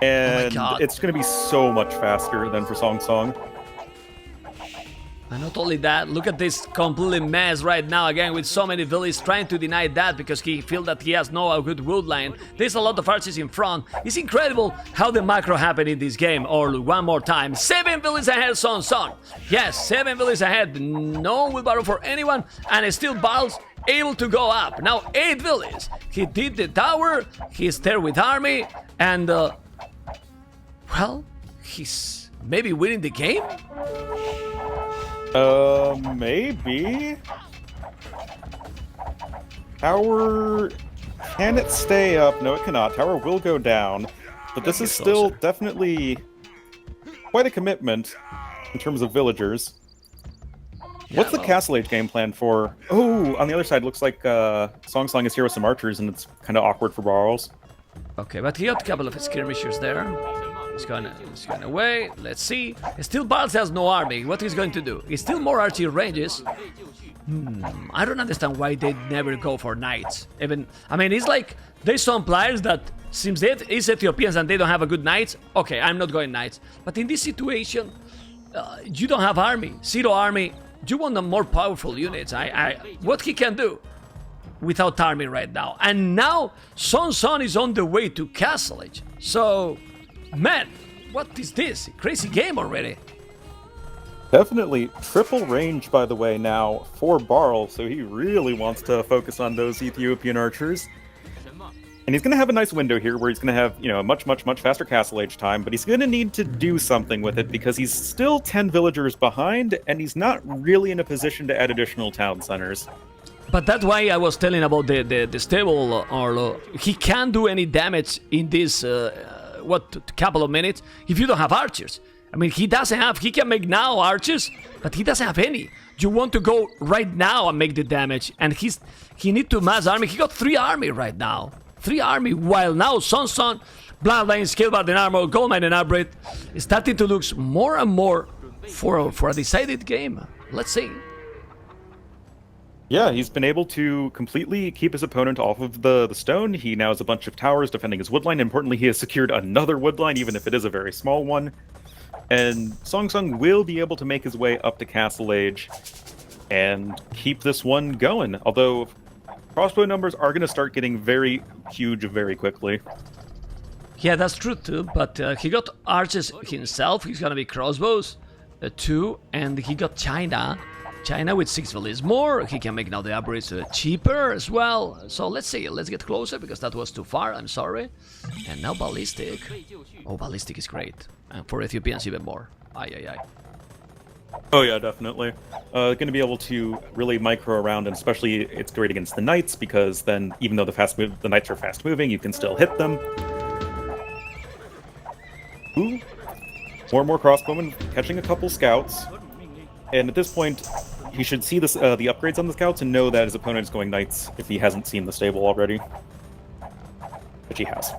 and it's going to be so much faster than for SonSong. And not only that, look at this complete mess right now, again, with so many villages trying to deny that because he feels that he has no good wood line. There's a lot of archers in front. It's incredible how the macro happened in this game. Or look, one more time, 7 villages ahead, SonSong. Yes, 7 villages ahead, no wheelbarrow for anyone, and still Barles able to go up. Now 8 villages. He did the tower, he's there with army, and well, he's maybe winning the game? Maybe. Tower, can it stay up? No, it cannot. Tower will go down, but this is still definitely quite a commitment in terms of villagers. Yeah, what's the Castle Age game plan for? Oh, on the other side, looks like SonSong is here with some archers, and it's kind of awkward for Barles. Okay, but he got a couple of skirmishers there. He's going away. Let's see. Still, Barles has no army. What he's going to do? He's still more archer ranges. I don't understand why they never go for knights. Even, I mean, it's like there's some players that since they is Ethiopians and they don't have a good knights. Okay, I'm not going knights. But in this situation, you don't have army, 0 army. You want the more powerful units. What he can do without army right now. And now SonSong is on the way to Castle Age. So. Man, what is this? Crazy game already. Definitely triple range, by the way, now for Barles, so he really wants to focus on those Ethiopian archers. And he's going to have a nice window here where he's going to have, you know, a much faster Castle Age time, but he's going to need to do something with it because he's still 10 villagers behind, and he's not really in a position to add additional town centers. But that's why I was telling about the stable, Arlo. He can't do any damage in this... couple of minutes if you don't have archers. I mean, he can make now archers, but he doesn't have any. You want to go right now and make the damage, and he need to mass army. He got 3 army right now. 3 army, while now SonSong, Bloodline, Skillbard and Armor, Goldmine and Upgrade is starting to look more and more for a decided game. Let's see. Yeah, he's been able to completely keep his opponent off of the stone. He now has a bunch of towers defending his woodline. Importantly, he has secured another woodline, even if it is a very small one. And SonSong will be able to make his way up to Castle Age and keep this one going. Although, crossbow numbers are going to start getting very huge very quickly. Yeah, that's true too, but he got archers himself. He's going to be crossbows. 2, and he got China. China with 6 villages more. He can make now the upgrades cheaper as well. So let's see. Let's get closer because that was too far. I'm sorry. And now Ballistic. Oh, Ballistic is great. And for Ethiopians even more. Ay. Oh yeah, definitely. Going to be able to really micro around, and especially it's great against the knights because then even though the knights are fast moving, you can still hit them. Ooh. More and more crossbowmen catching a couple scouts. And at this point, he should see this, the upgrades on the scouts and know that his opponent is going knights if he hasn't seen the stable already. Which he has.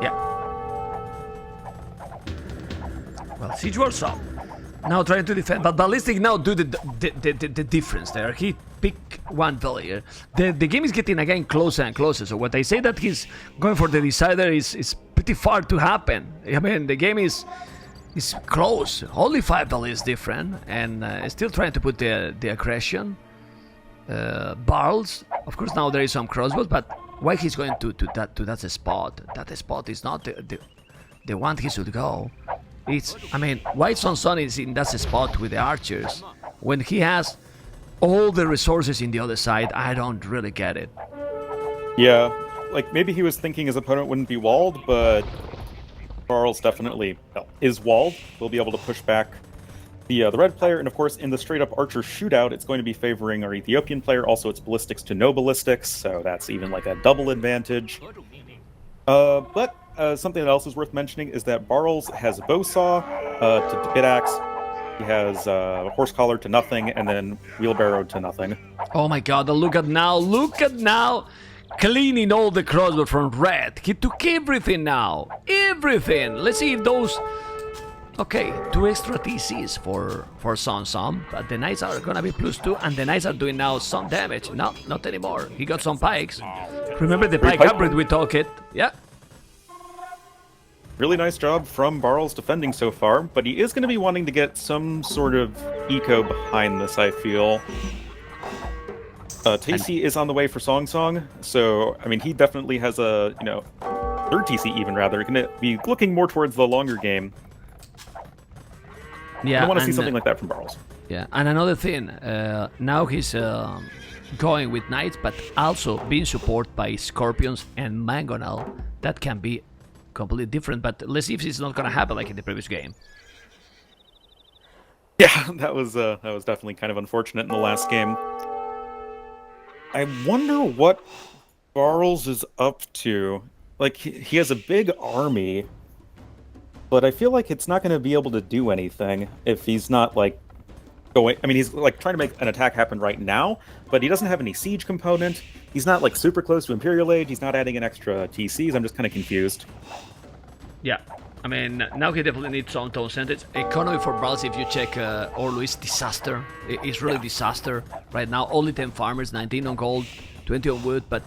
Yeah. Well, Siege Warsaw now trying to defend, but Ballistic now do the difference there. He pick one village. The game is getting again closer and closer. So what I say that he's going for the decider is pretty far to happen. I mean, the game is close. Only 5 villages different, and still trying to put the aggression. Barles, of course, now there is some crossbows, but why he's going to that spot? That spot is not the one he should go. I mean, why SonSong is in that spot with the archers when he has all the resources in the other side? I don't really get it. Yeah, like maybe he was thinking his opponent wouldn't be walled, but Barles definitely is walled. He'll be able to push back the red player, and of course, in the straight-up archer shootout, it's going to be favoring our Ethiopian player. Also, it's ballistics to no ballistics, so that's even like a double advantage. But something else is worth mentioning is that Barles has bow saw to bit axe. He has horse collar to nothing, and then wheelbarrow to nothing. Oh my god, look at now! Cleaning all the crossbow from red. He took everything now. Everything! Let's see if those... Okay, 2 extra TCs for SonSong, but the knights are gonna be +2, and the knights are doing now some damage. No, not anymore. He got some pikes. Remember the pike hybrid we talked it? Yeah. Really nice job from Barles defending so far, but he is going to be wanting to get some sort of eco behind this, I feel. TC is on the way for SonSong, so, I mean, he definitely has a, third TC even, rather. Going to be looking more towards the longer game. Yeah, I want to see something like that from Barles. Yeah, and another thing, now he's going with knights, but also being supported by scorpions and mangonel. That can be completely different, but let's see if it's not going to happen like in the previous game. Yeah, that was definitely kind of unfortunate in the last game. I wonder what Barles is up to. Like, he has a big army, but I feel like it's not going to be able to do anything if he's not, like, going... I mean, he's, like, trying to make an attack happen right now, but he doesn't have any siege component. He's not, like, super close to Imperial Age. He's not adding an extra TCs. I'm just kind of confused. Yeah. I mean, now he definitely needs some tone percentage. Economy for Barles, if you check Orlu, is disaster. It's really disaster right now. Only 10 farmers, 19 on gold, 20 on wood, but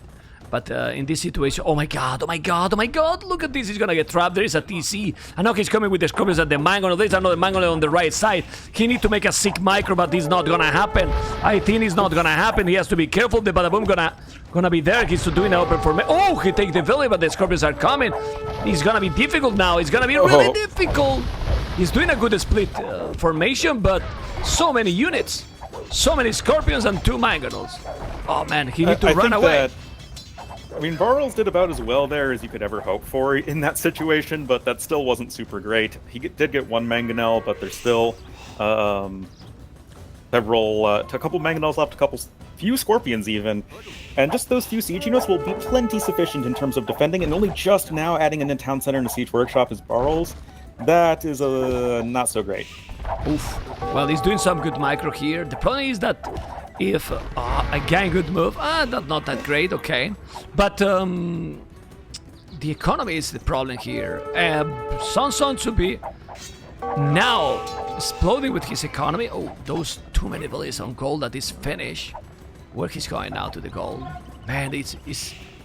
in this situation, oh my god, look at this, he's gonna get trapped. There is a TC, and now he's coming with the scorpions at the mangonel. There's another mangonel on the right side. He needs to make a sick micro, but it's not gonna happen. I think it's not gonna happen. He has to be careful. The Badaboom gonna be there. He's doing an open formation. Oh, he takes the village, but the scorpions are coming. It's gonna be difficult now. It's gonna be really difficult. He's doing a good split formation, but so many units, so many scorpions and 2 mangonels. Oh man, he needs to run away. I mean, Barles did about as well there as you could ever hope for in that situation, but that still wasn't super great. He did get 1 mangonel, but there's still a couple mangonels left, few scorpions even, and just those few siege units will be plenty sufficient in terms of defending, and only just now adding in a town center and a siege workshop is Barles. That is not so great. Oof. Well, he's doing some good micro here. The problem is that if again good move, not that great, okay, but the economy is the problem here. SonSong should be now exploding with his economy. Oh, those too many villages on gold. That is finished. Where he's going now to the gold, man. It's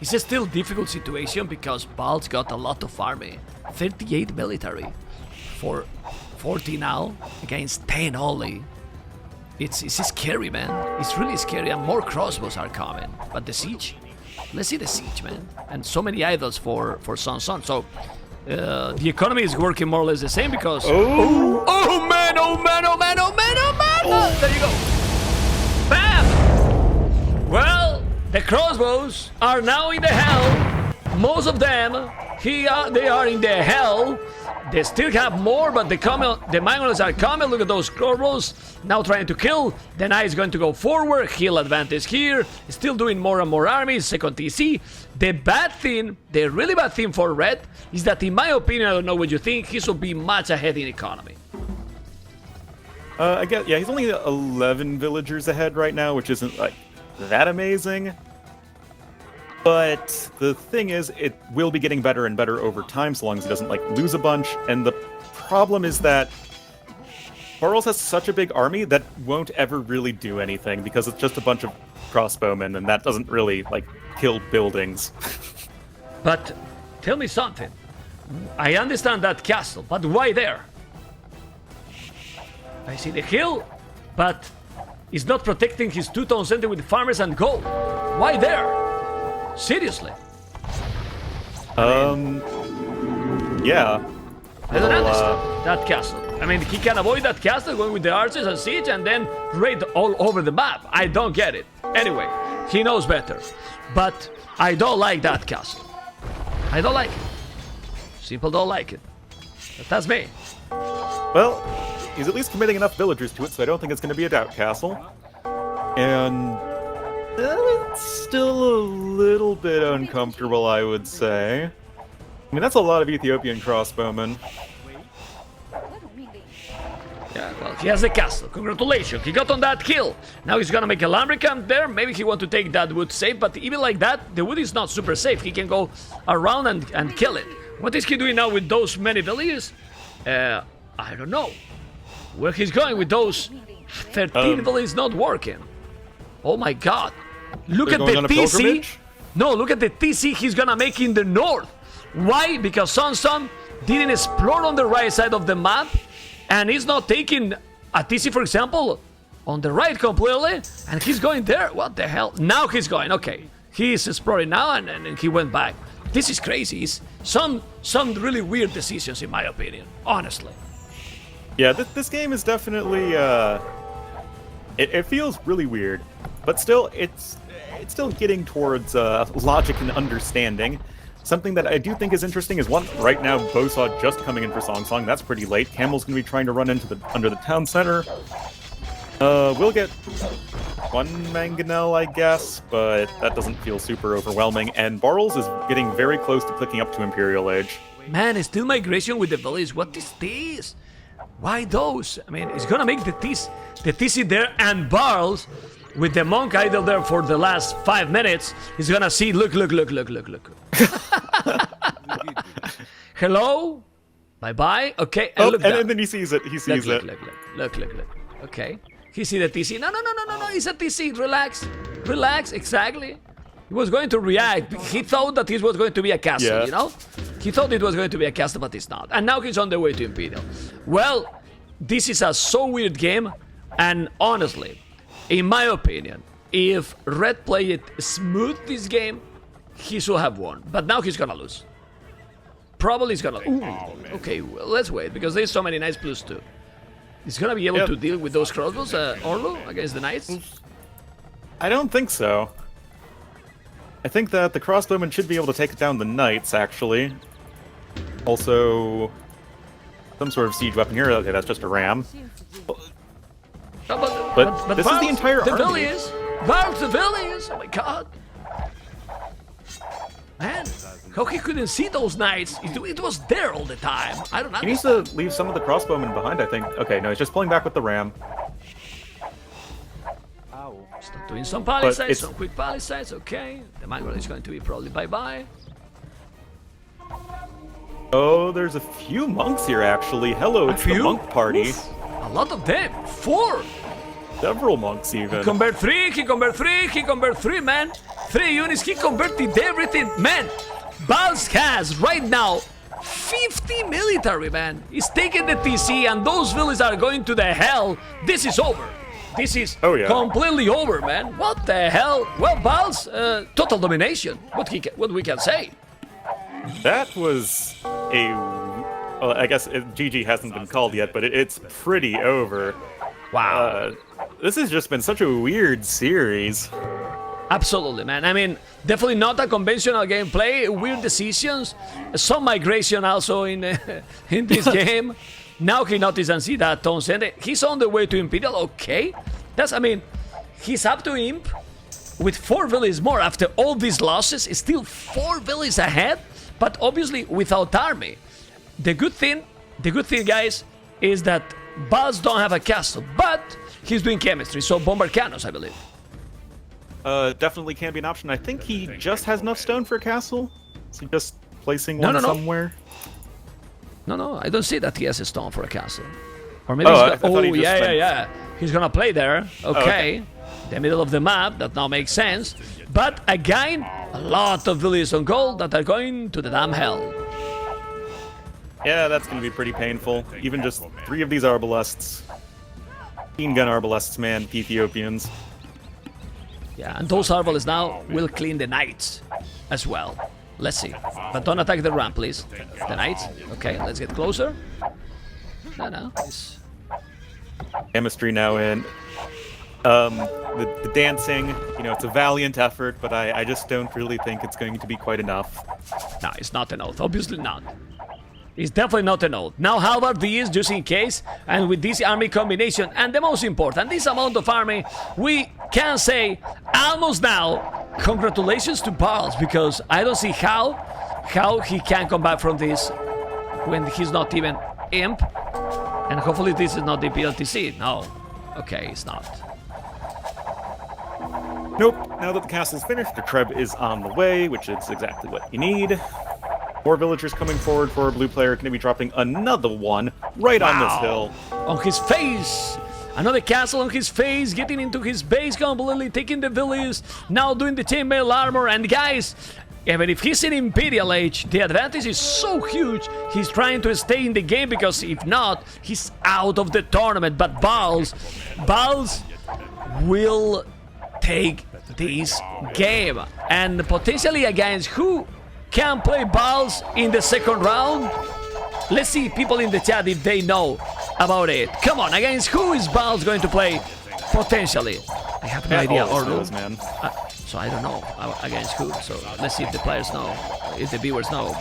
a still difficult situation because Barles got a lot of army, 38 military for 40 now against 10 only. It's scary, man. It's really scary, and more crossbows are coming. But the siege, let's see the siege, man. And so many idols for SonSong. So the economy is working more or less the same because... Oh man! man, oh man, oh man, oh man, oh man! Oh, there you go. Bam! Well, the crossbows are now in the hell. Most of them, they are in the hell. They still have more, but the Mongols are coming. Look at those crossbows. Now trying to kill. The knight is going to go forward. Heal advantage here. Still doing more and more armies. Second TC. The bad thing, the really bad thing for Red is that, in my opinion, I don't know what you think, he should be much ahead in economy. I guess, yeah, he's only 11 villagers ahead right now, which isn't, like, that amazing. But the thing is, it will be getting better and better over time, so long as he doesn't, like, lose a bunch. And the problem is that Barles has such a big army that won't ever really do anything, because it's just a bunch of crossbowmen, and that doesn't really, like, kill buildings. But tell me something. I understand that castle, but why there? I see the hill, but he's not protecting his two-town center with farmers and gold. Why there? Seriously. Yeah. I don't understand that castle. I mean, he can avoid that castle going with the archers and siege and then raid all over the map. I don't get it. Anyway, he knows better. But I don't like that castle. I don't like it. Simple don't like it. But that's me. Well, he's at least committing enough villagers to it, so I don't think it's going to be a doubt castle. And it's still a little bit uncomfortable, I would say. I mean, that's a lot of Ethiopian crossbowmen. Yeah, well, he has the castle. Congratulations, he got on that hill. Now he's gonna make a lumber camp there. Maybe he want to take that wood safe, but even like that, the wood is not super safe. He can go around and kill it. What is he doing now with those many villagers? I don't know. Where he's going with those 13 villagers not working. Oh my god. Look at the TC. No, look at the TC he's gonna make in the north. Why? Because SonSong didn't explore on the right side of the map, and he's not taking a TC, for example, on the right completely, and he's going there. What the hell? Now he's going. Okay, he's exploring now, and he went back. This is crazy. It's some really weird decisions, in my opinion. Honestly. Yeah, this game is definitely it feels really weird, but still it's still getting towards logic and understanding. Something that I do think is interesting is, one, right now Bosaw just coming in for SonSong. That's pretty late. Camel's gonna be trying to run into under the town center. We'll get one mangonel, I guess, but that doesn't feel super overwhelming. And Barles is getting very close to clicking up to Imperial Age. Man, it's still migration with the village. What is this? Why those? I mean, it's gonna make the TC there, and Barles, with the monk idle there for the last 5 minutes, he's gonna see, look. Hello? Bye-bye? Okay, and look and then he sees it, Look. Okay. He see the TC. No, it's a TC. Relax, exactly. He was going to react. He thought that this was going to be a castle, you know? He thought it was going to be a castle, but it's not. And now he's on the way to Imperial. Well, this is a so weird game, and honestly, in my opinion, if Red played it smooth this game, he should have won. But now he's gonna lose. Probably he's gonna lose. Okay, well, let's wait, because there's so many knights +2. He's gonna be able to deal with those crossbows, Orlo, against the knights? I don't think so. I think that the crossbowmen should be able to take down the knights, actually. Also, some sort of siege weapon here. Okay, that's just a ram. But this is the entire army. Barles the villagers! Oh my god! Man, how he couldn't see those knights? It was there all the time. I don't know. He needs to leave some of the crossbowmen behind, I think. Okay, no, he's just pulling back with the ram. Start doing some palisades, some quick palisades, okay. The Mongol is going to be probably bye-bye. Oh, there's a few monks here, actually. Hello, it's the monk party. Oof. A lot of them. 4. Several monks, even. He convert 3, man. 3 units, he converted everything. Man, Barles has, right now, 50 military, man. He's taking the TC, and those villages are going to the hell. This is over. This is completely over, man. What the hell? Well, Barles, total domination. What we can say. That was a Well, I guess GG hasn't been called yet, but it's pretty over. Wow. This has just been such a weird series. Absolutely, man. I mean, definitely not a conventional gameplay. Weird decisions. Some migration also in in this game. Now he noticed and see that Townsend. He's on the way to Imperial. Okay. I mean, he's up to Imp with 4 villages more after all these losses. It's still 4 villages ahead, but obviously without army. The good thing, guys, is that Barles don't have a castle, but he's doing chemistry, so bombard cannons, I believe. Definitely can be an option. I think he just has enough stone for a castle. Is he just placing No, one no, no. somewhere? No, I don't see that he has a stone for a castle. Or maybe I he's thought he just yeah. He's gonna play there. Okay. The middle of the map, that now makes sense. But again, a lot of villages on gold that are going to the damn hell. Yeah, that's going to be pretty painful. Even just 3 of these arbalests. Machine gun arbalests, man, Ethiopians. Yeah, and those arbalists now will clean the knights as well. Let's see. But don't attack the ramp, please. The knights. Okay, let's get closer. No. It's... Chemistry now in. The dancing, you know, it's a valiant effort, but I just don't really think it's going to be quite enough. No, it's not an oath. Obviously not. It's definitely not an oath. Now Halvard is just in case, and with this army combination, and the most important, this amount of army, we can say almost now, congratulations to Barles, because I don't see how he can come back from this when he's not even Imp, and hopefully this is not the PLTC. No, okay, it's not. Nope, now that the castle's finished, the Treb is on the way, which is exactly what you need. More villagers coming forward for a blue player, going to be dropping another one right on this hill. On his face! Another castle on his face, getting into his base completely, taking the village, now doing the chainmail armor, and guys, even if he's in Imperial Age, the advantage is so huge, he's trying to stay in the game, because if not, he's out of the tournament. But Barles will take this game, and potentially against who can play Barles in the second round? Let's see people in the chat if they know about it. Come on, against who is Barles going to play potentially? I have no idea. Or knows, man. So I don't know against who. So let's see if the players know, if the viewers know.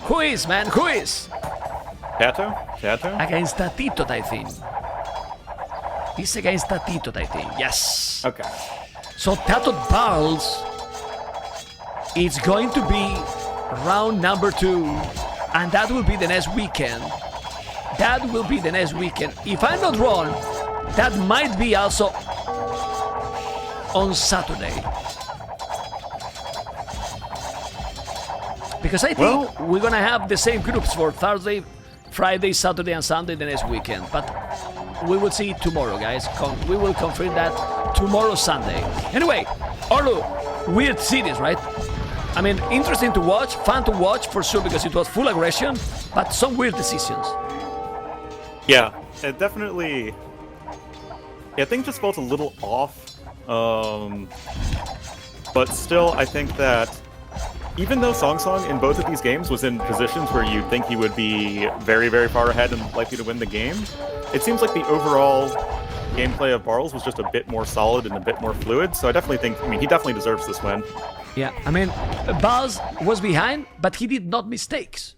Who is, man? Who is? Tato? Against Tatito, I think. It's against Tatito, I think. Yes. Okay. So Tato Barles. It's going to be round number 2, and that will be the next weekend. If I'm not wrong, that might be also on Saturday. Because I think we're gonna have the same groups for Thursday, Friday, Saturday, and Sunday the next weekend. But we will see tomorrow, guys. We will confirm that tomorrow, Sunday. Anyway, Orlu, weird cities, right? I mean, interesting to watch, fun to watch for sure, because it was full aggression, but some weird decisions. Yeah, it definitely. Yeah, things just felt a little off. But still, I think that even though SonSong in both of these games was in positions where you'd think he would be very, very far ahead and likely to win the game, it seems like the overall gameplay of Barles was just a bit more solid and a bit more fluid. So I definitely think, he definitely deserves this win. Yeah, I mean, Barles was behind, but he did not mistakes.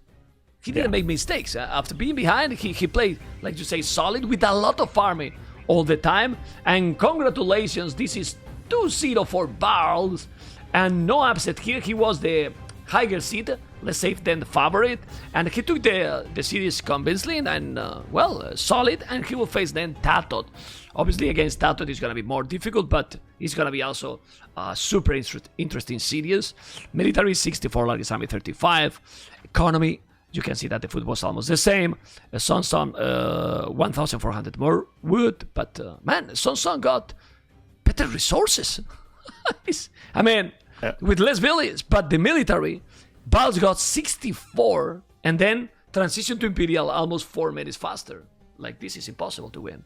He didn't make mistakes. After being behind, he played, like you say, solid with a lot of farming all the time. And congratulations, this is 2-0 for Barles. And no upset here. He was the higher seed, let's say, than the favorite. And he took the series convincingly and, solid. And he will face then Tatot. Obviously, against Tatot, it's going to be more difficult, but it's going to be also super interesting series. Military, 64, largest army, 35. Economy, you can see that the food was almost the same. SonSong, 1,400 more wood. But, man, SonSong got better resources. I mean, with less villages. But the military, Barles got 64. And then transition to Imperial almost 4 minutes faster. Like, this is impossible to win.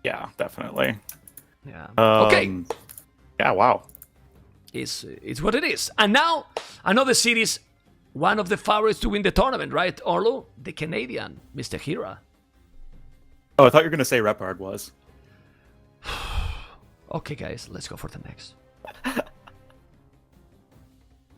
Yeah, definitely. Yeah. Okay. Yeah, wow. It's what it is. And now, another series one of the favorites to win the tournament, right, Orlo? The Canadian, Mr. Hira. Oh, I thought you were going to say Repard was. Okay, guys, let's go for the next.